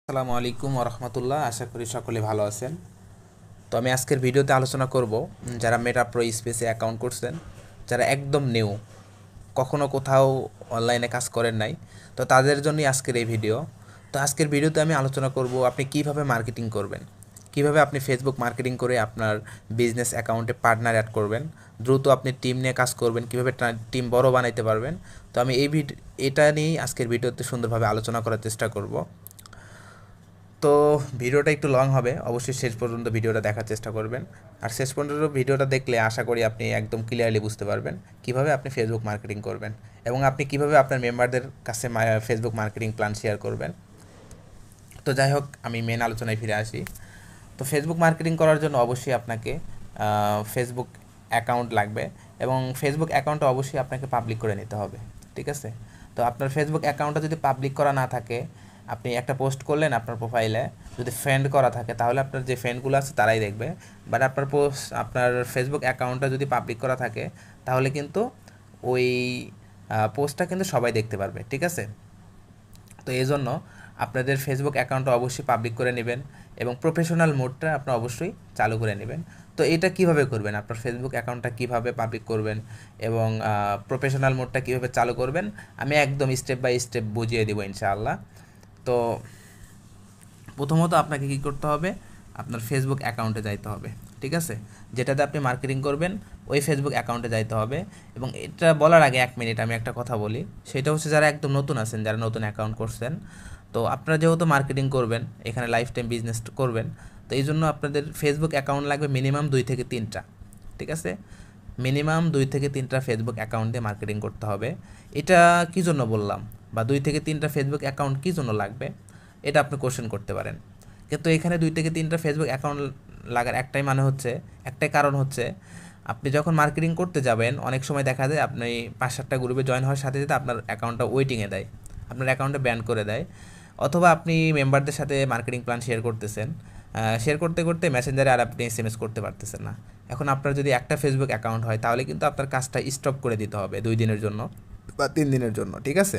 আসসালামু আলাইকুম রহমতুল্লাহ। আশা করি সকলে ভালো আছেন। তো আমি আজকের ভিডিওতে আলোচনা করব যারা মেটা প্রো স্পেসে অ্যাকাউন্ট করছেন, যারা একদম নিউ, কখনো কোথাও অনলাইনে কাজ করেন নাই, তো তাদের জন্যই আজকের এই ভিডিও। তো আজকের ভিডিওতে আমি আলোচনা করব আপনি কিভাবে মার্কেটিং করবেন, কিভাবে আপনি ফেসবুক মার্কেটিং করে আপনার বিজনেস অ্যাকাউন্টে পার্টনার অ্যাড করবেন, দ্রুত আপনি টিম নিয়ে কাজ করবেন, কিভাবে টিম বড় বানাইতে পারবেন। তো আমি এটা নিয়েই আজকের ভিডিওতে সুন্দরভাবে আলোচনা করার চেষ্টা করব। তো ভিডিওটা একটু লং হবে, অবশ্যই শেষ পর্যন্ত ভিডিওটা দেখার চেষ্টা করবেন। আর শেষ পর্যন্ত ভিডিওটা দেখলে আশা করি আপনি একদম ক্লিয়ারলি বুঝতে পারবেন কিভাবে আপনি ফেসবুক মার্কেটিং করবেন এবং আপনি কিভাবে আপনার মেম্বারদের কাছে ফেসবুক মার্কেটিং প্ল্যান শেয়ার করবেন। তো যাই হোক, আমি মেন আলোচনায় ফিরে আসি। তো ফেসবুক মার্কেটিং করার জন্য অবশ্যই আপনাকে ফেসবুক অ্যাকাউন্ট লাগবে এবং ফেসবুক অ্যাকাউন্টটা অবশ্যই আপনাকে পাবলিক করে নিতে হবে। ঠিক আছে? তো আপনার ফেসবুক অ্যাকাউন্টটা যদি পাবলিক করা না থাকে, আপনি একটা পোস্ট করলেন আপনার প্রোফাইলে, যদি ফ্রেন্ড করা থাকে তাহলে আপনার যে ফ্রেন্ডগুলো আছে তারাই দেখবে। বাট আপনার ফেসবুক অ্যাকাউন্টটা যদি পাবলিক করা থাকে তাহলে কিন্তু ওই পোস্টটা কিন্তু সবাই দেখতে পারবে। ঠিক আছে? তো এই জন্য আপনাদের ফেসবুক অ্যাকাউন্টটা অবশ্যই পাবলিক করে নেবেন এবং প্রফেশনাল মোডটা আপনারা অবশ্যই চালু করে নেবেন। তো এটা কিভাবে করবেন, আপনার ফেসবুক অ্যাকাউন্টটা কিভাবে পাবলিক করবেন এবং প্রফেশনাল মোডটা কিভাবে চালু করবেন, আমি একদম স্টেপ বাই স্টেপ বুঝিয়ে দেবো ইনশাআল্লাহ। তো প্রথমত আপনাকে কী করতে হবে, আপনার ফেসবুক অ্যাকাউন্টে যাইতে হবে। ঠিক আছে? যেটাতে আপনি মার্কেটিং করবেন ওই ফেসবুক অ্যাকাউন্টে যাইতে হবে। এবং এটা বলার আগে 1 মিনিট আমি একটা কথা বলি, সেটা হচ্ছে যারা একদম নতুন আছেন, যারা নতুন অ্যাকাউন্ট করছেন, তো আপনারা যেহেতু মার্কেটিং করবেন, এখানে লাইফ টাইম বিজনেস করবেন, তো এই জন্য আপনাদের ফেসবুক অ্যাকাউন্ট লাগবে মিনিমাম 2 থেকে 3টা। ঠিক আছে? মিনিমাম 2 থেকে 3টা ফেসবুক অ্যাকাউন্ট দিয়ে মার্কেটিং করতে হবে। এটা কী জন্য বললাম, বা 2 থেকে 3টা ফেসবুক অ্যাকাউন্ট কী জন্য লাগবে, এটা আপনি কোশ্চেন করতে পারেন। কিন্তু এখানে 2 থেকে 3টা ফেসবুক অ্যাকাউন্ট লাগার একটাই কারণ হচ্ছে আপনি যখন মার্কেটিং করতে যাবেন অনেক সময় দেখা যায় আপনি 5-7টা গ্রুপে জয়েন হওয়ার সাথে সাথে আপনার অ্যাকাউন্টটা ওয়েটিংয়ে দেয়, আপনার অ্যাকাউন্টে ব্যান করে দেয়। অথবা আপনি মেম্বারদের সাথে মার্কেটিং প্ল্যান শেয়ার করতেছেন, শেয়ার করতে করতে মেসেঞ্জারে আর আপনি এসএমএস করতে পারতেছেন না। এখন আপনার যদি একটা ফেসবুক অ্যাকাউন্ট হয় তাহলে কিন্তু আপনার কাজটা স্টপ করে দিতে হবে 2 দিনের জন্য বা 3 দিনের জন্য। ঠিক আছে?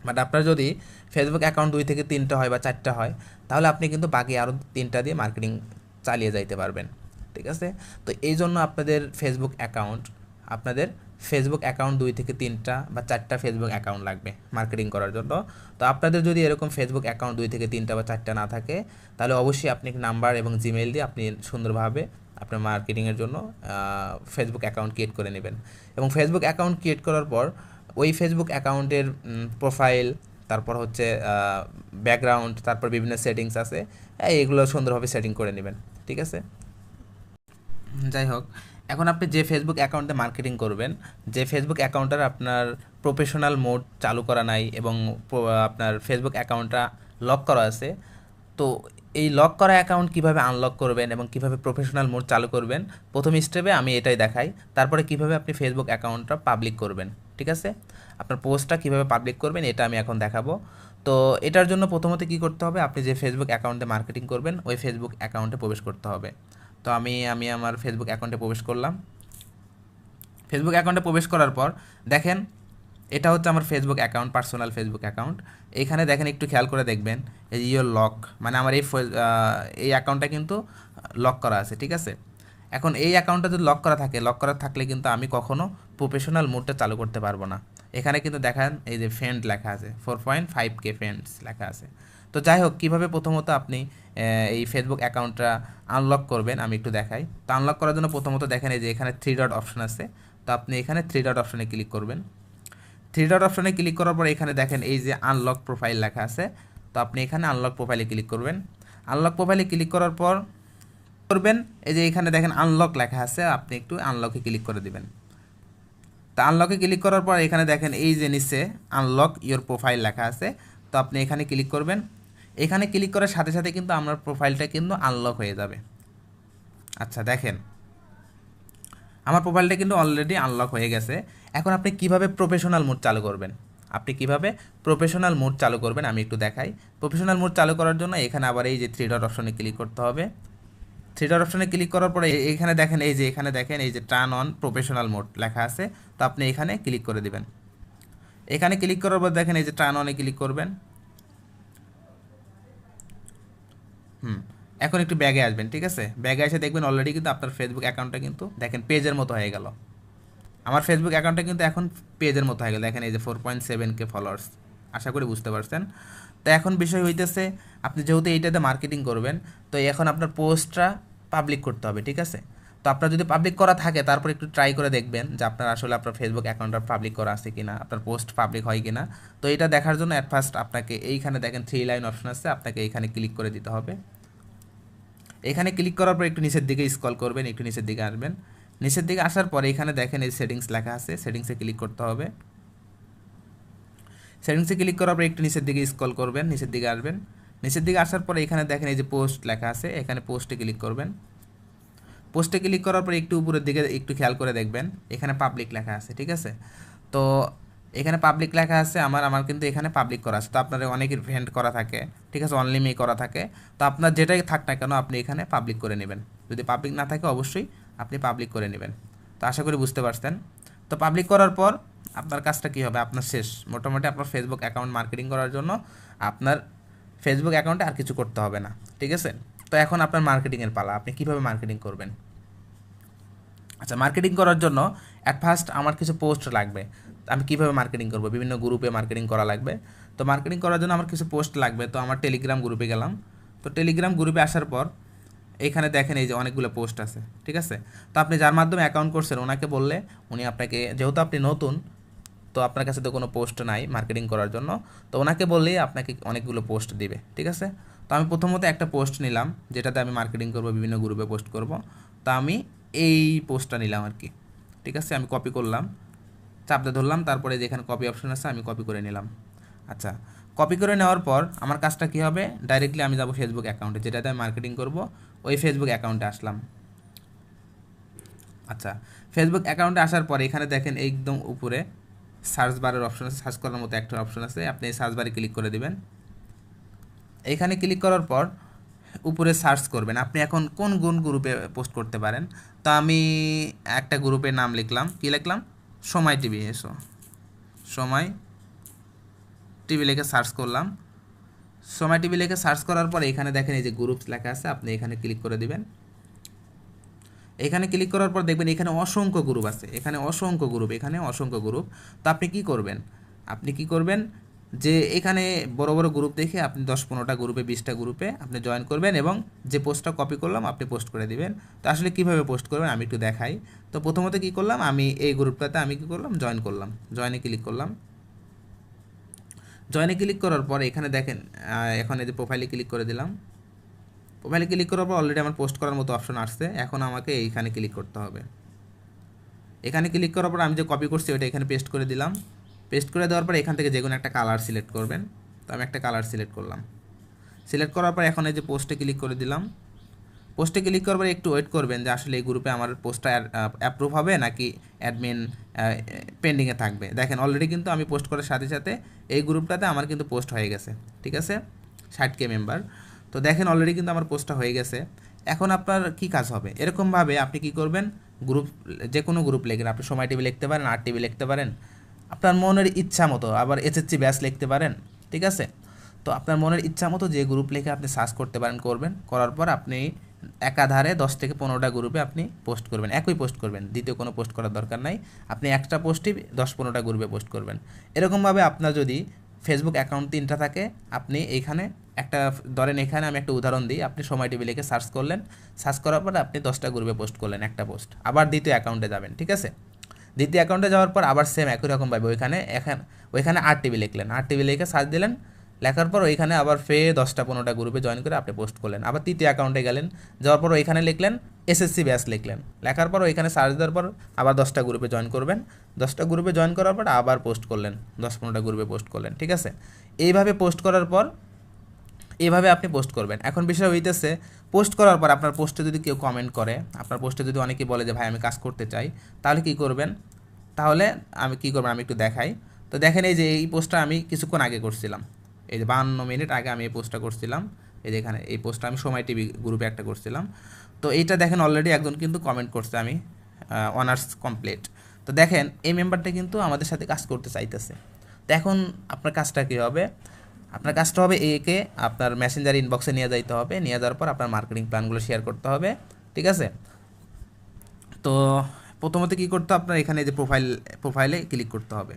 বাট আপনার যদি ফেসবুক অ্যাকাউন্ট 2 থেকে 3টা হয় বা 4টা হয়, তাহলে আপনি কিন্তু বাকি আরও 3টা দিয়ে মার্কেটিং চালিয়ে যাইতে পারবেন। ঠিক আছে? তো এই জন্য আপনাদের ফেসবুক অ্যাকাউন্ট 2 থেকে 3টা বা 4টা ফেসবুক অ্যাকাউন্ট লাগবে মার্কেটিং করার জন্য। তো আপনাদের যদি এরকম ফেসবুক অ্যাকাউন্ট 2 থেকে 3টা বা 4টা না থাকে, তাহলে অবশ্যই আপনি নাম্বার এবং জিমেইল দিয়ে আপনি সুন্দরভাবে আপনার মার্কেটিংয়ের জন্য ফেসবুক অ্যাকাউন্ট ক্রিয়েট করে নেবেন। এবং ফেসবুক অ্যাকাউন্ট ক্রিয়েট করার পর ওই ফেসবুক অ্যাকাউন্টের প্রোফাইল, তারপর হচ্ছে ব্যাকগ্রাউন্ড, তারপর বিভিন্ন সেটিংস আছে, এগুলো সুন্দরভাবে সেটিং করে নেবেন। ঠিক আছে? যাই হোক, এখন আপনি যে ফেসবুক অ্যাকাউন্টে মার্কেটিং করবেন, যে ফেসবুক অ্যাকাউন্টটার আপনার প্রফেশনাল মোড চালু করা নাই এবং আপনার ফেসবুক অ্যাকাউন্টটা লক করা আছে, তো এই লক করা অ্যাকাউন্ট কিভাবে আনলক করবেন এবং কিভাবে প্রফেশনাল মোড চালু করবেন, প্রথম স্টেপে আমি এটাই দেখাই। তারপরে কিভাবে আপনি ফেসবুক অ্যাকাউন্টটা পাবলিক করবেন। ঠিক আছে? আপনার পোস্টটা কিভাবে পাবলিক করবেন এটা আমি এখন দেখাবো। তো এটার জন্য প্রথমত কী করতে হবে, আপনি যে ফেসবুক অ্যাকাউন্টে মার্কেটিং করবেন ওই ফেসবুক অ্যাকাউন্টে প্রবেশ করতে হবে। তো আমি আমার ফেসবুক অ্যাকাউন্টে প্রবেশ করলাম। ফেসবুক অ্যাকাউন্টে প্রবেশ করার পর দেখেন, এটা হচ্ছে আমার Facebook account, personal Facebook account. এইখানে দেখেন, একটু খেয়াল করে দেখবেন, এই ইয়োর লক, মানে আমার এই অ্যাকাউন্টটা কিন্তু লক করা আছে। ঠিক আছে? এখন এই অ্যাকাউন্টটা যদি লক করা থাকলে কিন্তু আমি কখনো প্রফেশনাল মোডটা চালু করতে পারবো না। এখানে কিন্তু দেখেন এই যে ফ্রেন্ড লেখা আছে, 4.5K ফ্রেন্ডস লেখা আছে। তো যাই হোক, কীভাবে প্রথমত আপনি এই ফেসবুক অ্যাকাউন্টটা আনলক করবেন আমি একটু দেখাই। তো আনলক করার জন্য প্রথমত দেখেন এই যে এখানে 3 ডট অপশন আছে, তো আপনি এখানে 3 ডট অপশনে ক্লিক করবেন। 3 ডট অপশনে ক্লিক করার পর এখানে দেখেন এই যে আনলক প্রোফাইল লেখা আছে, তো আপনি এখানে আনলক প্রোফাইলে ক্লিক করবেন। আনলক প্রোফাইলে ক্লিক করার পর এই যে এখানে দেখেন আনলক লেখা আছে, আপনি একটু আনলকে ক্লিক করে দিবেন। তো আনলকে ক্লিক করার পর এখানে দেখেন এই যে নিচে আনলক ইওর প্রোফাইল লেখা আছে, তো আপনি এখানে ক্লিক করবেন। এখানে ক্লিক করার সাথে সাথে কিন্তু আপনার প্রোফাইলটা কিন্তু আনলক হয়ে যাবে। আচ্ছা, দেখেন আমার প্রোফাইলটা কিন্তু অলরেডি আনলক হয়ে গেছে। এখন আপনি কিভাবে প্রফেশনাল মোড চালু করবেন, আমি একটু দেখাই। প্রফেশনাল মোড চালু করার জন্য এখানে আবার এই যে 3 ডট অপশনে ক্লিক করতে হবে। 3 ডট অপশনে ক্লিক করার পরে এখানে দেখেন এই যে টার্ন অন প্রফেশনাল মোড লেখা আছে, তো আপনি এখানে ক্লিক করে দিবেন। এখানে ক্লিক করার পর দেখেন এই যে টার্ন অনে ক্লিক করবেন। এখন একটু ব্যাগে আসবেন, ঠিক আছে? ব্যাগে এসে দেখবেন অলরেডি কিন্তু আপনার ফেসবুক অ্যাকাউন্টটা কিন্তু দেখেন পেজের মতো হয়ে গেল। আমার ফেসবুক অ্যাকাউন্টটা কিন্তু এখন পেজের মতো হয়ে গেল। দেখেন এই যে 4.7K ফলোয়ার্স। আশা করি বুঝতে পারছেন। তো এখন বিষয় হইতেছে, আপনি যেহেতু এইটাতে মার্কেটিং করবেন, তো এখন আপনার পোস্টটা পাবলিক করতে হবে, ঠিক আছে? তো আপনার যদি পাবলিক করা থাকে, তারপর একটু ট্রাই করে দেখবেন যে আপনার আসলে আপনার ফেসবুক অ্যাকাউন্টটা পাবলিক করা আছে কিনা, আপনার পোস্ট পাবলিক হয় কিনা। তো এটা দেখার জন্য অ্যাট ফার্স্ট আপনাকে এইখানে দেখেন 3 লাইন অপশন আছে, আপনাকে এইখানে ক্লিক করে দিতে হবে। এখানে ক্লিক করার পর একটু নিচের দিকে স্ক্রল করবেন, একটু নিচের দিকে আসবেন। নিচের দিকে আসার পরে এখানে দেখেন এই সেটিংস লেখা আছে, সেটিংসে ক্লিক করতে হবে। সেটিংসে ক্লিক করার পর একটু নিচের দিকে স্ক্রল করবেন, নিচের দিকে আসবেন। নিচের দিকে আসার পরে এখানে দেখেন এই যে পোস্ট লেখা আছে, এখানে পোস্টে ক্লিক করবেন। পোস্টে ক্লিক করার পর একটু উপরের দিকে একটু খেয়াল করে দেখবেন, এখানে পাবলিক লেখা আছে, ঠিক আছে? তো এখানে পাবলিক লেখা আছে, আমার কিন্তু এখানে পাবলিক করা আছে। তো আপনার অনেকের ফ্রেন্ড করা থাকে, ঠিক আছে, অনলি মি করা থাকে। তো আপনার যেটাই থাক না কেন আপনি এখানে পাবলিক করে নেবেন। যদি পাবলিক না থাকে অবশ্যই আপনি পাবলিক করে নেবেন। তো আশা করি বুঝতে পারছেন। তো পাবলিক করার পর আপনার কাজটা কী হবে, আপনার শেষ। মোটামুটি আপনার ফেসবুক অ্যাকাউন্ট মার্কেটিং করার জন্য আপনার ফেসবুক অ্যাকাউন্টে আর কিছু করতে হবে না, ঠিক আছে? তো এখন আপনার মার্কেটিংয়ের পালা, আপনি কীভাবে মার্কেটিং করবেন। আচ্ছা, মার্কেটিং করার জন্য অ্যাট ফার্স্ট আমার কিছু পোস্ট লাগবে। আমি কীভাবে মার্কেটিং করব, বিভিন্ন গ্রুপে মার্কেটিং করা লাগবে। তো মার্কেটিং করার জন্য আমার কিছু পোস্ট লাগবে। তো আমার টেলিগ্রাম গ্রুপে গেলাম। তো টেলিগ্রাম গ্রুপে আসার পর এখানে দেখেন এই যে অনেকগুলো পোস্ট আছে, ঠিক আছে? তো আপনি যার মাধ্যমে অ্যাকাউন্ট করছেন ওনাকে বললে উনি আপনাকে, যেহেতু আপনি নতুন, তো আপনার কাছে তো কোনো পোস্ট নাই মার্কেটিং করার জন্য, তো ওনাকে বললেই আপনাকে অনেকগুলো পোস্ট দিবে, ঠিক আছে? তো আমি প্রথমত একটা পোস্ট নিলাম যেটাতে আমি মার্কেটিং করব, বিভিন্ন গ্রুপে পোস্ট করব। তো আমি এই পোস্টটা নিলাম আর কি, ঠিক আছে? আমি কপি করলাম, চাপতে ধরলাম, তারপরে যেখানে কপি অপশন আছে আমি কপি করে নিলাম। আচ্ছা, কপি করে নেওয়ার পর আমার কাজটা কী হবে, ডাইরেক্টলি আমি যাব ফেসবুক অ্যাকাউন্টে, যেটাতে আমি মার্কেটিং করব, ওই ফেসবুক অ্যাকাউন্টে আসলাম। আচ্ছা, ফেসবুক অ্যাকাউন্টে আসার পরে এখানে দেখেন একদম উপরে সার্চ বারের অপশন আছে, সার্চ করার মতো একটা অপশন আছে, আপনি এই সার্চ বারে ক্লিক করে দেবেন। এইখানে ক্লিক করার পর উপরে সার্চ করবেন আপনি এখন কোন গ্রুপে পোস্ট করতে পারেন। তো আমি একটা গ্রুপের নাম লিখলাম, কি লিখলাম, সময় টিভি। সময় টিভি লিখে সার্চ করলাম। সময় টিভি লিখে সার্চ করার পর এখানে দেখেন এই যে গ্রুপস লেখা আছে, আপনি এখানে ক্লিক করে দিবেন। এখানে ক্লিক করার পর দেখবেন এখানে অসংখ্য গ্রুপ আছে, এখানে অসংখ্য গ্রুপ। তো আপনি কি করবেন যে এখানে বড় বড় গ্রুপ দেখে আপনি 10-15টা গ্রুপে, 20টা গ্রুপে আপনি জয়েন করবেন এবং যে পোস্টটা কপি করলাম আপনি পোস্ট করে দিবেন। তো আসলে কীভাবে পোস্ট করবেন আমি একটু দেখাই। তো প্রথমত কী করলাম, আমি এই গ্রুপটাতে আমি কী করলাম, জয়েন করলাম, জয়েনে ক্লিক করলাম। জয়েনে ক্লিক করার পর এখানে দেখেন এখন এই যে প্রোফাইলে ক্লিক করে দিলাম। প্রোফাইলে ক্লিক করার পর অলরেডি আমার পোস্ট করার মতো অপশন আসছে, এখন আমাকে এইখানে ক্লিক করতে হবে। এখানে ক্লিক করার পর আমি যে কপি করছি ওটা এখানে পেস্ট করে দিলাম। পেস্ট করে দেওয়ার পর এখান থেকে যে কোনো একটা কালার সিলেক্ট করবেন। তো আমি একটা কালার সিলেক্ট করলাম। সিলেক্ট করার পর এখন এই যে পোস্টে ক্লিক করে দিলাম। পোস্টে ক্লিক করার পর একটু ওয়েট করবেন যে আসলে এই গ্রুপে আমার পোস্টটা অ্যাপ্রুভ হবে নাকি অ্যাডমিন পেন্ডিংয়ে থাকবে। দেখেন অলরেডি কিন্তু আমি পোস্ট করার সাথে সাথে এই গ্রুপটাতে আমার কিন্তু পোস্ট হয়ে গেছে, ঠিক আছে, 60K মেম্বার। তো দেখেন অলরেডি কিন্তু আমার পোস্টটা হয়ে গেছে। এখন আপনার কি কাজ হবে, এরকমভাবে আপনি কি করবেন, গ্রুপ, যে কোনো গ্রুপ লিখবেন, আপনি সময় টিভি লিখতে পারেন, আর টিভি লিখতে পারেন, আপনার মনের ইচ্ছা মতো, আবার এসএসসি ব্যাচ লিখতে পারেন, ঠিক আছে? তো আপনার মনের ইচ্ছা মতো যে গ্রুপ লিখে আপনি সার্চ করতে পারেন, করার পর আপনি একাধারে 10 থেকে 15টা গ্রুপে আপনি পোস্ট করবেন, একই পোস্ট করবেন, দ্বিতীয় কোনো পোস্ট করার দরকার নাই। আপনি একটা পোস্টই 10-15টা গ্রুপে পোস্ট করবেন। এরকমভাবে আপনার যদি ফেসবুক অ্যাকাউন্ট 3টা থাকে, আপনি এইখানে একটা, ধরেন এখানে আমি একটা উদাহরণ দিই, আপনি সময় টিভি লিখে সার্চ করলেন, সার্চ করার পরে আপনি 10টা গ্রুপে পোস্ট করলেন একটা পোস্ট, আবার দ্বিতীয় অ্যাকাউন্টে যাবেন, ঠিক আছে? দ্বিতীয় অ্যাকাউন্টে যাওয়ার পর আবার সেম একই রকমভাবে ওইখানে আর টিভি লিখলেন, আর টিভি লিখে সার্চ দিলেন, লেখার পর ওইখানে আবার 10টা-15টা গ্রুপে জয়েন করে আপনি পোস্ট করলেন। আবার তৃতীয় অ্যাকাউন্টে গেলেন, যাওয়ার পর ওইখানে লিখলেন এসএসসি ব্যাচ লিখলেন, লেখার পর ওইখানে সার্চ দেওয়ার পর আবার 10টা গ্রুপে জয়েন করবেন। 10টা গ্রুপে জয়েন করার পর আবার পোস্ট করলেন, 10-15টা গ্রুপে পোস্ট করলেন, ঠিক আছে? এইভাবে পোস্ট করার পর এইভাবে আপনি পোস্ট করবেন। এখন বিষয় হইতেছে, পোস্ট করার পর আপনার পোস্টে যদি কেউ কমেন্ট করে, আপনার পোস্টে যদি অনেকে বলে যে ভাই আমি কাজ করতে চাই, তাহলে কি করবেন, আমি একটু দেখাই। তো দেখেন এই যে এই পোস্টটা আমি কিছুক্ষণ আগে করছিলাম, এই যে 52 মিনিট আগে আমি এই পোস্টটা করছিলাম। এই যে এখানে এই পোস্টটা আমি সময় টিভি গ্রুপে একটা করছিলাম। তো এইটা দেখেন অলরেডি একজন কিন্তু কমেন্ট করছে, আমি অনার্স কমপ্লিট। তো দেখেন এই মেম্বারটা কিন্তু আমাদের সাথে কাজ করতে চাইতেছে। তো এখন আপনার কাজটা কী হবে, আপনার কাজটা হবে একে আপনার মেসেঞ্জার ইনবক্সে নিয়ে যাইতে হবে, নিয়ে যাওয়ার পর আপনার মার্কেটিং প্ল্যানগুলো শেয়ার করতে হবে, ঠিক আছে। তো প্রথমত কী করতে হবে, আপনার এখানে যে প্রোফাইলে ক্লিক করতে হবে।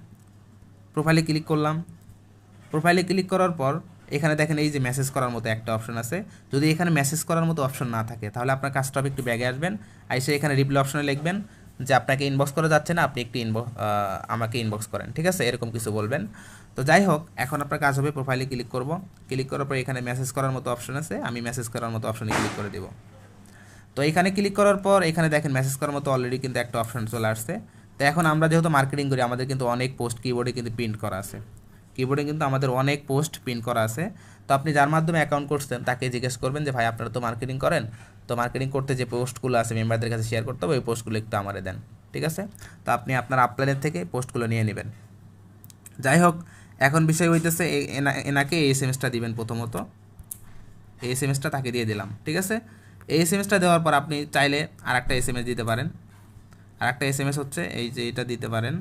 প্রোফাইলে ক্লিক করলাম। প্রোফাইলে ক্লিক করার পর এখানে দেখেন এই যে মেসেজ করার মতো একটা অপশন আছে। যদি এখানে মেসেজ করার মতো অপশন না থাকে তাহলে আপনার কাজটা হবে একটু ব্যাগে আসবেন, এসে এখানে রিপ্লাই অপশনে লিখবেন যে আপনাকে ইনবক্স করা যাচ্ছে না, আপনি একটু আমাকে ইনবক্স করেন, ঠিক আছে, এরকম কিছু বলবেন। তো যাই হোক, এখন আপনার কাজ হবে প্রোফাইলে ক্লিক করব। ক্লিক করার পর এখানে মেসেজ করার মতো অপশন আছে, আমি মেসেজ করার মতো অপশনে ক্লিক করে দেব। তো এখানে ক্লিক করার পর এখানে দেখেন মেসেজ করার মতো অলরেডি কিন্তু একটা অপশন চলে আসছে। তো এখন আমরা যেহেতু মার্কেটিং করি, আমাদের কিন্তু অনেক পোস্ট কিবোর্ডে কিন্তু প্রিন্ট করা আছে, কিবোর্ডে কিন্তু আমাদের অনেক পোস্ট প্রিন্ট করা আছে। তো আপনি যার মাধ্যমে অ্যাকাউন্ট করছেন তাকে জিজ্ঞেস করবেন যে ভাই আপনারা তো মার্কেটিং করেন, তো মার্কেটিং করতে যে পোস্টগুলো আছে মেম্বারদের কাছে শেয়ার করতে হবে, ওই পোস্টগুলো একটু আমারে দেন, ঠিক আছে। তো আপনি আপনার আপলাইনের থেকে পোস্টগুলো নিয়ে নেবেন। যাই হোক, এখন বিষয় হইতেছে এনাকে এই এসএমএসটা দিবেন। প্রথমত এই এসএমএসটা তাকে দিয়ে দিলাম, ঠিক আছে। এই এসএমএসটা দেওয়ার পর আপনি চাইলে আরেকটা এসএমএস দিতে পারেন। আরেকটা এসএমএস হচ্ছে এই যে এটা দিতে পারেন।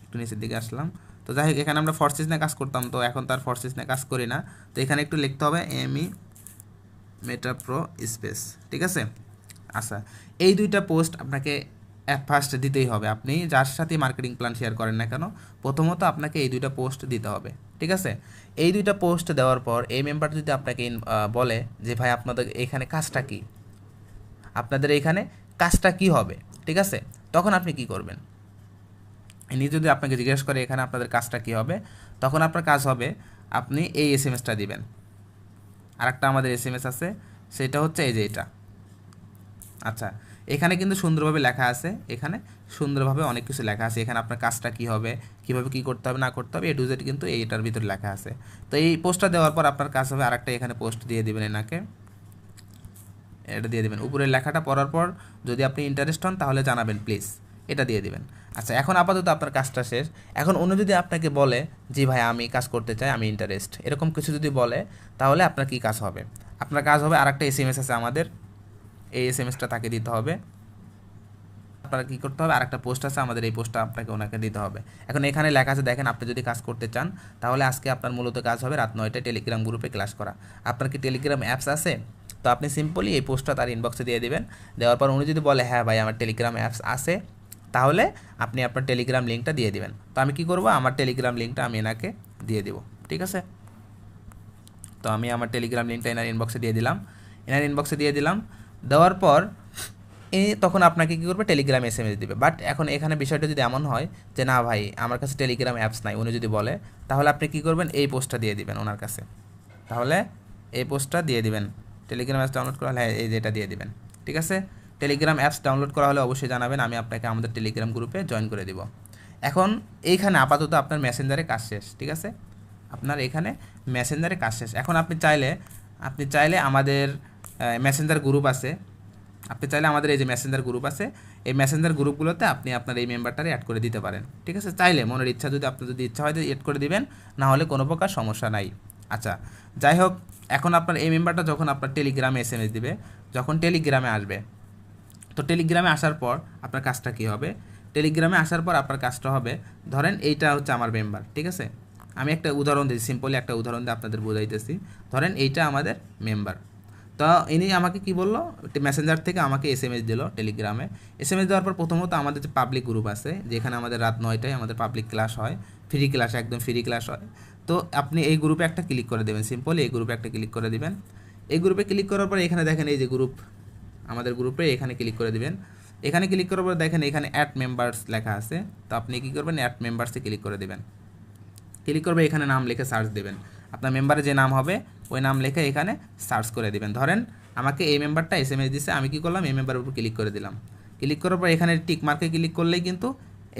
একটু নিচের দিকে আসলাম। তো যাই হোক, এখানে আমরা ফোর্সেস নিয়ে কাজ করতাম, তো এখন তার ফোর্সেস নিয়ে কাজ করি না। তো এখানে একটু লিখতে হবে এমই মেটা প্রো স্পেস, ঠিক আছে। আচ্ছা, এই দুইটা পোস্ট আপনাকে অ্যাট ফার্স্ট দিতেই হবে। আপনি যার সাথে মার্কেটিং প্ল্যান শেয়ার করেন না কেন, প্রথমত আপনাকে এই দুইটা পোস্ট দিতে হবে, ঠিক আছে। এই দুইটা পোস্ট দেওয়ার পর এই মেম্বার যদি আপনাকে বলে যে ভাই আপনাদের এখানে কাজটা কি, আপনাদের এইখানে কাজটা কি হবে, ঠিক আছে, তখন আপনি কি করবেন। ইনি যদি আপনাকে জিজ্ঞেস করে এখানে আপনাদের কাজটা কী হবে, তখন আপনার কাজ হবে আপনি এই এসএমএসটা দিবেন। আরেকটা আমাদের এসএমএস আছে, সেটা হচ্ছে এই যে এটা। আচ্ছা, এখানে কিন্তু সুন্দরভাবে লেখা আছে, এখানে সুন্দরভাবে অনেক কিছু লেখা আছে। এখানে আপনার কাজটা কী হবে, কীভাবে কী করতে হবে না করতে হবে, A to Z কিন্তু এইটার ভিতরে লেখা আছে। তো এই পোস্টটা দেওয়ার পর আপনার কাজ হবে আরেকটা এখানে পোস্ট দিয়ে দেবেন, এনাকে এটা দিয়ে দেবেন। উপরের লেখাটা পড়ার পর যদি আপনি ইন্টারেস্ট হন তাহলে জানাবেন প্লিজ, এটা দিয়ে দিবেন। আচ্ছা, এখন আপাতত আপনার কাজটা শেষ। এখন অন্য যদি আপনাকে বলে জি ভাই আমি কাজ করতে চাই, আমি ইন্টারেস্ট, এরকম কিছু যদি বলে তাহলে আপনার কি কাজ হবে, আপনার কাজ হবে আরেকটা এসএমএস আছে আমাদের, এই এসএমএসটা তাকে দিতে হবে। আপনার কী করতে হবে, আরেকটা পোস্ট আছে আমাদের, এই পোস্টটা আপনাকে ওনাকে দিতে হবে। এখন এখানে লেখা আছে দেখেন, আপনি যদি কাজ করতে চান তাহলে আজকে আপনার মূলত কাজ হবে রাত 9টায় টেলিগ্রাম গ্রুপে ক্লাস করা। আপনার কি টেলিগ্রাম অ্যাপস আছে? তো আপনি সিম্পলি এই পোস্টটা তার ইনবক্সে দিয়ে দিবেন। দেওয়ার পর উনি যদি বলে হ্যাঁ ভাই আমার টেলিগ্রাম অ্যাপস আছে, তাহলে আপনি আপনার টেলিগ্রাম লিঙ্কটা দিয়ে দিবেন। তো আমি কি করব, আমার টেলিগ্রাম লিঙ্কটা আমি এনাকে দিয়ে দেব, ঠিক আছে। তো আমি আমার টেলিগ্রাম লিঙ্কটা এনার ইনবক্সে দিয়ে দিলাম। এনার ইনবক্সে দিয়ে দিলাম, দেওয়ার পর তখন আপনাকে কী করবে, টেলিগ্রাম এসএমএস দিবে। বাট এখন এখানে বিষয়টা যদি এমন হয় যে না ভাই আমার কাছে টেলিগ্রাম অ্যাপস নাই, উনি যদি বলে, তাহলে আপনি কী করবেন, এই পোস্টটা দিয়ে দিবেন ওনার কাছে। তাহলে এই পোস্টটা দিয়ে দিবেন, টেলিগ্রাম অ্যাপস ডাউনলোড করা হলে এই যেটা দিয়ে দিবেন, ঠিক আছে। টেলিগ্রাম অ্যাপস ডাউনলোড করা হলে অবশ্যই জানাবেন, আমি আপনাকে আমাদের টেলিগ্রাম গ্রুপে জয়েন করে দিব। এখন এইখানে আপাতত আপনার মেসেঞ্জারে কাজ শেষ, ঠিক আছে। আপনার এখানে মেসেঞ্জারে কাজ শেষ। এখন আপনি চাইলে আমাদের মেসেঞ্জার গ্রুপ আছে, আপনি চাইলে আমাদের এই যে মেসেঞ্জার গ্রুপ আছে, এই মেসেঞ্জার গ্রুপগুলোতে আপনি আপনার এই মেম্বারটারে অ্যাড করে দিতে পারেন, ঠিক আছে। চাইলে মনের ইচ্ছা, যদি আপনার যদি ইচ্ছা হয় অ্যাড করে দিবেন, না হলে কোনো প্রকার সমস্যা নাই। আচ্ছা, যাই হোক, এখন আপনার এই মেম্বারটা যখন আপনার টেলিগ্রামে এসএমএস দিবে, যখন টেলিগ্রামে আসবে, তো টেলিগ্রামে আসার পর আপনার কাজটা কী হবে, টেলিগ্রামে আসার পর আপনার কাজটা হবে, ধরেন এইটা হচ্ছে আমার মেম্বার, ঠিক আছে। আমি একটা উদাহরণ দিই, সিম্পলি একটা উদাহরণ দিয়ে আপনাদের বোঝাইতেছি। ধরেন এইটা আমাদের মেম্বার। তো ইনি আমাকে কি বললো, মেসেঞ্জার থেকে আমাকে এসএমএস দিল টেলিগ্রামে। এসএমএস দেওয়ার পর প্রথমত আমাদের যে পাবলিক গ্রুপ আছে, যেখানে আমাদের রাত 9টায় আমাদের পাবলিক ক্লাস হয়, ফ্রি ক্লাস, একদম ফ্রি ক্লাস হয়। তো আপনি এই গ্রুপে একটা ক্লিক করে দেবেন, সিম্পলি এই গ্রুপে একটা ক্লিক করে দিবেন। এই গ্রুপে ক্লিক করার পর এখানে দেখেন এই যে গ্রুপ, আমাদের গ্রুপে এখানে ক্লিক করে দিবেন। এখানে ক্লিক করার পর দেখেন এখানে অ্যাড মেম্বার্স লেখা আছে, তো আপনি কী করবেন, অ্যাড মেম্বার্সে ক্লিক করে দেবেন। ক্লিক করবে, এখানে নাম লিখে সার্চ দেবেন, আপনার মেম্বারে যে নাম হবে ওই নাম লিখে এখানে সার্চ করে দিবেন। ধরেন আমাকে এই মেম্বারটা এসএমএস দিচ্ছে, আমি কী করলাম, এই মেম্বারের উপর ক্লিক করে দিলাম। ক্লিক করার পর এখানে টিক মার্কে ক্লিক করলেই কিন্তু,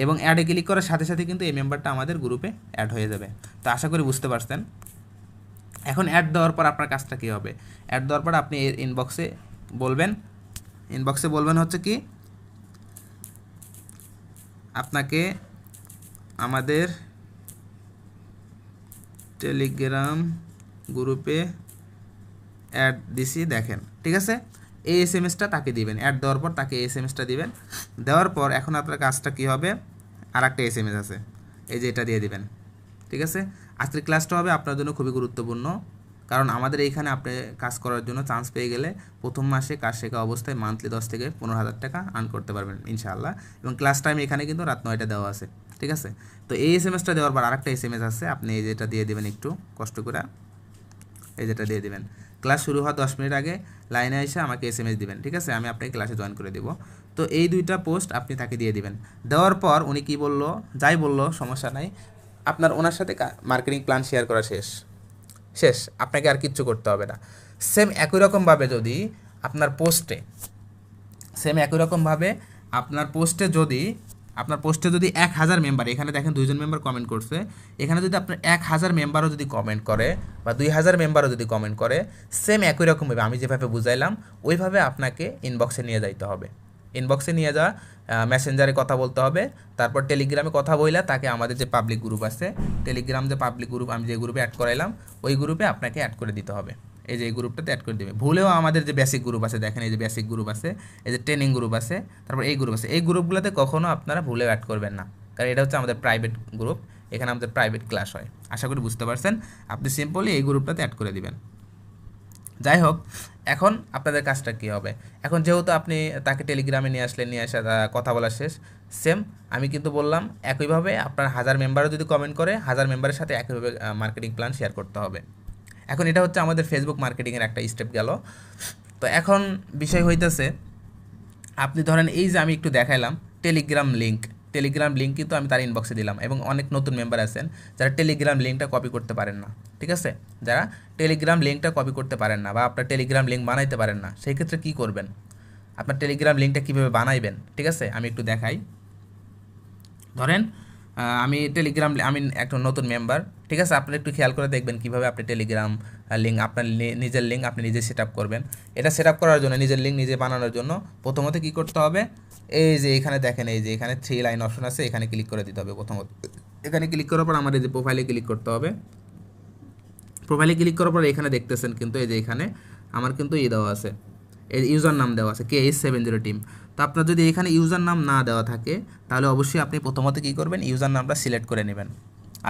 এবং অ্যাডে ক্লিক করার সাথে সাথে কিন্তু এই মেম্বারটা আমাদের গ্রুপে অ্যাড হয়ে যাবে। তো আশা করি বুঝতে পারছেন। এখন অ্যাড দেওয়ার পর আপনার কাজটা কী হবে, অ্যাড দেওয়ার পর আপনি এর ইনবক্সে বলবেন হচ্ছে কি, আপনাকে আমাদের টেলিগ্রাম গ্রুপে অ্যাড দিছি দেখেন, ঠিক আছে। এই এসএমএসটা তাকে দিবেন, অ্যাড দেওয়ার পর তাকে এসএমএসটা দিবেন। দেওয়ার পর এখন আপনার কাজটা কী হবে, আর একটা এসএমএস আছে, এই যে এটা দিয়ে দিবেন, ঠিক আছে, আজকের ক্লাসটা হবে আপনার জন্য খুবই গুরুত্বপূর্ণ, কারণ আমাদের এইখানে আপনি কাজ করার জন্য চান্স পেয়ে গেলে প্রথম মাসে কাজ শেখা অবস্থায় মান্থলি 10 থেকে 15,000 টাকা আর্ন করতে পারবেন ইনশাআল্লাহ। এবং ক্লাস টাইম এখানে কিন্তু রাত 9টা দেওয়া আছে। ঠিক আছে, তো এই এসএমএসটা দেওয়ার পর আরেকটা এসএমএস আছে, আপনি এই যেটা দিয়ে দেবেন, একটু কষ্ট করে এই যেটা দিয়ে দেবেন, ক্লাস শুরু হওয়ার 10 মিনিট আগে লাইনে এসে আমাকে এসএমএস দিবেন। ঠিক আছে, আমি আপনাকে ক্লাসে জয়েন করে দেবো। তো এই দুইটা পোস্ট আপনি তাকে দিয়ে দিবেন। দেওয়ার পর উনি কি বললো, যাই বললো সমস্যা নাই, আপনার ওনার সাথে মার্কেটিং প্ল্যান শেয়ার করা শেষ, আপনাকে আর কিচ্ছু করতে হবে না। সেম একই রকমভাবে যদি আপনার পোস্টে আপনার পোস্টে যদি 1000 মেম্বার, এখানে দেখেন 2জন মেম্বার কমেন্ট করছে, এখানে যদি আপনার 1000 মেম্বারও যদি কমেন্ট করে বা 2000 মেম্বারও যদি কমেন্ট করে, সেম একই রকমভাবে আমি যেভাবে বুঝাইলাম ওইভাবে আপনাকে ইনবক্সে নিয়ে যাইতে হবে। ইনবক্সে নিয়ে যাওয়া, মেসেঞ্জারে কথা বলতে হবে, তারপর টেলিগ্রামে কথা বইলা তাকে আমাদের যে পাবলিক গ্রুপ আছে, টেলিগ্রাম যে পাবলিক গ্রুপ আমি যে গ্রুপে অ্যাড করাইলাম ওই গ্রুপে আপনাকে অ্যাড করে দিতে হবে। এই যে এই গ্রুপটাতে অ্যাড করে দেবে। ভুলেও আমাদের যে বেসিক গ্রুপ আছে, দেখেন এই যে বেসিক গ্রুপ আছে, এই যে ট্রেনিং গ্রুপ আছে, তারপর এই গ্রুপ আছে, এই গ্রুপগুলোতে কখনো আপনারা ভুলেও অ্যাড করবেন না, কারণ এটা হচ্ছে আমাদের প্রাইভেট গ্রুপ, এখানে আমাদের প্রাইভেট ক্লাস হয়। আশা করি বুঝতে পারছেন। আপনি সিম্পলি এই গ্রুপটাতে অ্যাড করে দিবেন। যাই হোক, এখন আপনাদের কাজটা কী হবে, এখন যেহেতু আপনি তাকে টেলিগ্রামে নিয়ে আসলেন, নিয়ে আসা কথা বলা শেষ, সেম আমি কিন্তু বললাম একইভাবে আপনার 1000 মেম্বারও যদি কমেন্ট করে 1000 মেম্বারের সাথে একইভাবে মার্কেটিং প্ল্যান শেয়ার করতে হবে। এখন এটা হচ্ছে আমাদের ফেসবুক মার্কেটিংয়ের একটা স্টেপ গেল। তো এখন বিষয় হইতেছে, আপনি ধরেন এই যে আমি একটু দেখাইলাম টেলিগ্রাম লিঙ্ক কিন্তু আমি তার ইনবক্সে দিলাম, এবং অনেক নতুন মেম্বার আছেন যারা টেলিগ্রাম লিঙ্কটা কপি করতে পারেন না। ঠিক আছে, যারা টেলিগ্রাম লিঙ্কটা কপি করতে পারেন না বা আপনার টেলিগ্রাম লিঙ্ক বানাইতে পারেন না, সেই ক্ষেত্রে কী করবেন, আপনার টেলিগ্রাম লিঙ্কটা কীভাবে বানাইবেন। ঠিক আছে, আমি একটু দেখাই। ধরেন আমি একটা নতুন মেম্বার। ঠিক আছে, আপনি একটু খেয়াল করে দেখবেন কীভাবে আপনি টেলিগ্রাম লিঙ্ক, আপনার নিজের লিঙ্ক আপনি নিজে সেট আপ করবেন। এটা সেট আপ করার জন্য, নিজের লিঙ্ক নিজে বানানোর জন্য প্রথমত কী করতে হবে, এই যে এখানে দেখেন, এই যে এখানে 3 লাইন অপশন আছে, এখানে ক্লিক করে দিতে হবে। প্রথমত এখানে ক্লিক করার পর আমার এই যে প্রোফাইলে ক্লিক করতে হবে। প্রোফাইলে ক্লিক করার পর এখানে দেখতেছেন কিন্তু এই যে এখানে আমার কিন্তু দেওয়া আছে, এই ইউজার নাম দেওয়া আছে KH70 টিম। তো আপনার যদি এখানে ইউজার নাম না দেওয়া থাকে তাহলে অবশ্যই আপনি প্রথমত কী করবেন, ইউজার নামটা সিলেক্ট করে নেবেন।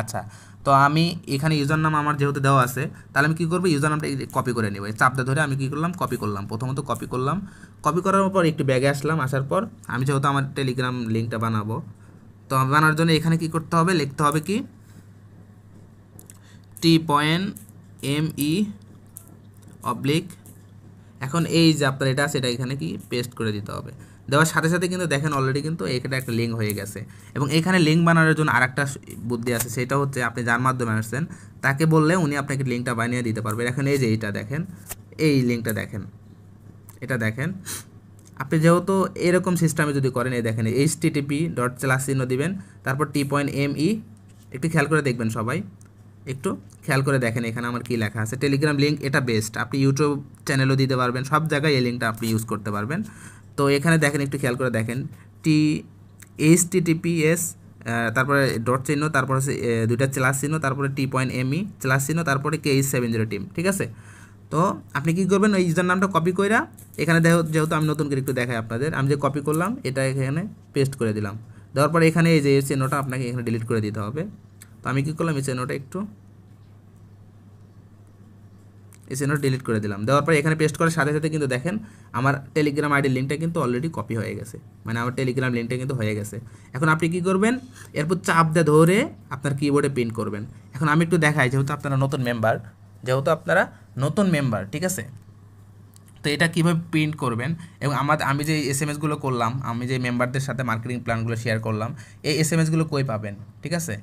আচ্ছা, তো আমি এখানে ইউজার নাম আমার যেহেতু দেওয়া আছে, তাহলে আমি কী করবো, ইউজার নামটা কপি করে নেব। চাপটা ধরে আমি কী করলাম, কপি করলাম। প্রথমত কপি করার পর একটু ব্যাগে আসলাম। আসার পর আমি যেহেতু আমার টেলিগ্রাম লিঙ্কটা বানাবো, তো বানানোর জন্য এখানে কী করতে হবে, লিখতে হবে কি T.ME অবলিক, এখন এই যে আপনার এটা আছে, এটা এখানে কি পেস্ট করে দিতে হবে। দেওয়ার সাথে সাথে কিন্তু দেখেন অলরেডি কিন্তু এখানে একটা লিঙ্ক হয়ে গেছে। এবং এখানে লিঙ্ক বানানোর জন্য আরেকটা বুদ্ধি আছে, সেটা হচ্ছে আপনি যার মাধ্যমে আসছেন তাকে বললে উনি আপনাকে লিঙ্কটা বানিয়ে দিতে পারবে। এখন এই যে এইটা দেখেন, এই লিঙ্কটা দেখেন, এটা দেখেন, আপনি যেহেতু এরকম সিস্টেমে যদি করেন, এই দেখেন http./ দিবেন, তারপর T.ME, একটু খেয়াল করে দেখবেন সবাই, একটু খেয়াল করে দেখেন এখানে আমার কি লেখা আছে। টেলিগ্রাম লিঙ্ক এটা বেস্ট, আপনি ইউটিউব চ্যানেলও দিতে পারবেন, সব জায়গায় এই লিঙ্কটা আপনি ইউজ করতে পারবেন। তো এখানে দেখেন, একটু খেয়াল করে দেখেন, https, তারপরে ডট চিহ্ন, তারপরে দুইটা / তারপরে T.ME / তারপরে KH70 টিম। ঠিক আছে, তো আপনি কী করবেন, ওই ইউজার নামটা কপি কইরা এখানে যেহেতু আমি নতুন করে একটু দেখাই আপনাদের, আমি যে কপি করলাম এটা এখানে পেস্ট করে দিলাম। দেওয়ার পরে এখানে এই যে চিহ্নটা আপনাকে এখানে ডিলিট করে দিতে হবে। তো আমি কী করলাম, এই চিহ্নটা ডিলিট করে দিলাম। দেওয়ার পরে এখানে পেস্ট করার সাথে সাথে কিন্তু দেখেন আমার টেলিগ্রাম আইডির লিঙ্কটা কিন্তু অলরেডি কপি হয়ে গেছে, মানে আমার টেলিগ্রাম লিঙ্কটা কিন্তু হয়ে গেছে। এখন আপনি কী করবেন, এরপর চাপ দিয়ে ধরে আপনার কিবোর্ডে প্রিন্ট করবেন। এখন আমি একটু দেখাই, যেহেতু আপনারা নতুন মেম্বার, ঠিক আছে, তো এটা কীভাবে প্রিন্ট করবেন। এবং আমি যে এসএমএসগুলো করলাম, আমি যে মেম্বারদের সাথে মার্কেটিং প্ল্যানগুলো শেয়ার করলাম, এই এসএমএসগুলো কই পাবেন, ঠিক আছে,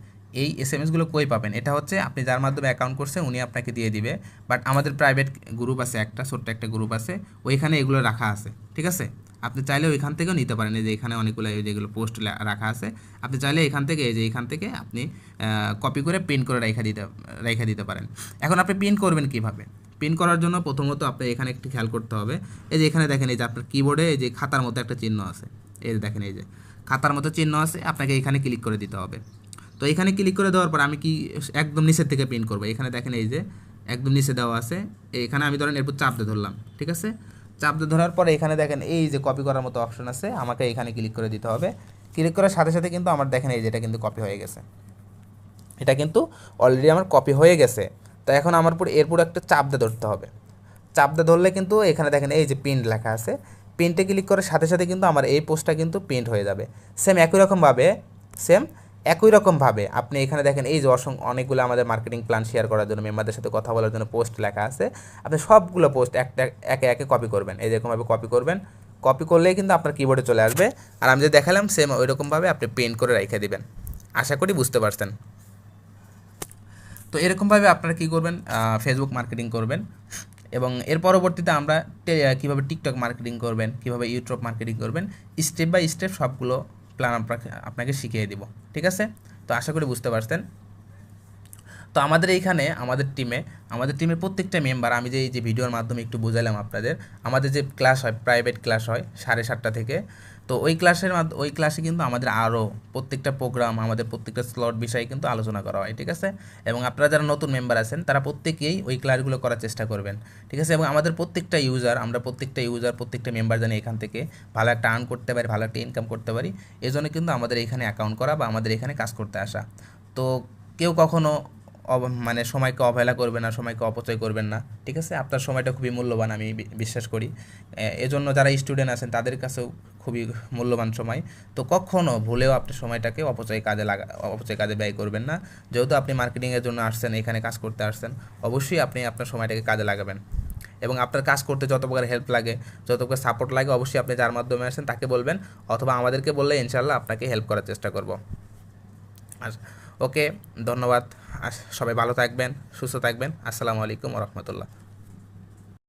এই এসএমএসগুলো কই পাবেন, এটা হচ্ছে আপনি যার মাধ্যমে অ্যাকাউন্ট করছেন উনি আপনাকে দিয়ে দিবে। বাট আমাদের প্রাইভেট গ্রুপ আছে, ছোট্ট একটা গ্রুপ আছে, ওইখানে এগুলো রাখা আছে। ঠিক আছে, আপনি চাইলে ওইখান থেকেও নিতে পারেন। এই যে এখানে অনেকগুলো যেগুলো পোস্ট রাখা আছে, আপনি চাইলে এখান থেকে আপনি কপি করে প্রিন্ট করে রেখে দিতে পারেন। এখন আপনি প্রিন্ট করবেন কীভাবে, প্রিন্ট করার জন্য প্রথমত আপনি এখানে একটু খেয়াল করতে হবে। এই যে এখানে দেখেন, এই যে আপনার কিবোর্ডে এই যে খাতার মতো একটা চিহ্ন আছে, এই যে দেখেন, এই যে খাতার মতো চিহ্ন আছে, আপনাকে এখানে ক্লিক করে দিতে হবে। তো এখানে ক্লিক করে দেওয়ার পর আমি কি একদম নিচের থেকে প্রিন্ট করবো, এখানে দেখেন এই যে একদম নিচে দেওয়া আছে, এখানে আমি ধরেন এরপর চাপ দিয়ে ধরলাম। ঠিক আছে, চাপ দিয়ে ধরার পরে এখানে দেখেন এই যে কপি করার মতো অপশন আছে, আমাকে এখানে ক্লিক করে দিতে হবে। ক্লিক করার সাথে সাথে কিন্তু আমার দেখেন এই যে এটা কিন্তু কপি হয়ে গেছে। এটা কিন্তু অলরেডি আমার কপি হয়ে গেছে। তো এখন আমার এরপর একটা চাপ দিয়ে ধরতে হবে। চাপ দিয়ে ধরলে কিন্তু এখানে দেখেন এই যে প্রিন্ট লেখা আছে, প্রিন্টে ক্লিক করার সাথে সাথে কিন্তু আমার এই পোস্টটা কিন্তু প্রিন্ট হয়ে যাবে। সেম একই রকমভাবে আপনি এখানে দেখেন এই যে অনেকগুলো আমাদের মার্কেটিং প্ল্যান শেয়ার করার জন্য, মেম্বারদের সাথে কথা বলার জন্য পোস্ট লেখা আছে। আপনি সবগুলো পোস্ট একে একে কপি করবেন, এই যেরকমভাবে কপি করবেন। কপি করলেই কিন্তু আপনার কিবোর্ডে চলে আসবে। আর আমি যে দেখালাম সেম ওই রকমভাবে আপনি প্রিন্ট করে রেখে দিবেন। আশা করি বুঝতে পারছেন। তো এরকমভাবে আপনারা কী করবেন, ফেসবুক মার্কেটিং করবেন। এবং এর পরবর্তীতে আমরা কীভাবে টিকটক মার্কেটিং করবেন, কীভাবে ইউটিউব মার্কেটিং করবেন, স্টেপ বাই স্টেপ সবগুলো প্ল্যান আপনাকে শিখিয়ে দিব। ঠিক আছে? তো আশা করি বুঝতে পারছেন। তো আমাদের এইখানে আমাদের টিমের প্রত্যেকটা মেম্বার, আমি যে এই যে ভিডিওর মাধ্যমে একটু বোঝালাম আপনাদের, আমাদের যে ক্লাস হয়, প্রাইভেট ক্লাস হয় 7:30 থেকে। তো ওই ক্লাসে কিন্তু আমাদের আরও প্রত্যেকটা প্রোগ্রাম, আমাদের প্রত্যেকটা স্লট বিষয়ে কিন্তু আলোচনা করা হয়। ঠিক আছে? এবং আপনারা যারা নতুন মেম্বার আছেন তারা প্রত্যেকেই ওই ক্লাসগুলো করার চেষ্টা করবেন। ঠিক আছে? এবং আমাদের প্রত্যেকটা মেম্বার জানি এখান থেকে ভালো একটা আর্ন করতে পারি, ভালো একটা ইনকাম করতে পারি। এজন্য কিন্তু আমাদের এখানে অ্যাকাউন্ট করা বা আমাদের এখানে কাজ করতে আসা। তো কেউ কখনো মানে সময়কে অবহেলা করবেন না, সময়কে অপচয় করবেন না। ঠিক আছে? আপনার সময়টা খুবই মূল্যবান, আমি বিশ্বাস করি। এজন্য যারা স্টুডেন্ট আছেন তাদের কাছেও খুবই মূল্যবান সময়। তো কখনো ভুলেও আপনি সময়টাকে অপচয় কাজে ব্যয় করবেন না। যেহেতু আপনি মার্কেটিংয়ের জন্য আসছেন, এখানে কাজ করতে আসছেন, অবশ্যই আপনি আপনার সময়টাকে কাজে লাগাবেন। এবং আপনার কাজ করতে যত প্রকার হেল্প লাগে, যত প্রকার সাপোর্ট লাগে, অবশ্যই আপনি যার মাধ্যমে আসেন তাকে বলবেন, অথবা আমাদেরকে বললে ইনশাল্লাহ আপনাকে হেল্প করার চেষ্টা করব। ওকে, ধন্যবাদ। সবাই ভালো থাকবেন, সুস্থ থাকবেন। আসসালামু আলাইকুম ওয়া রাহমাতুল্লাহ।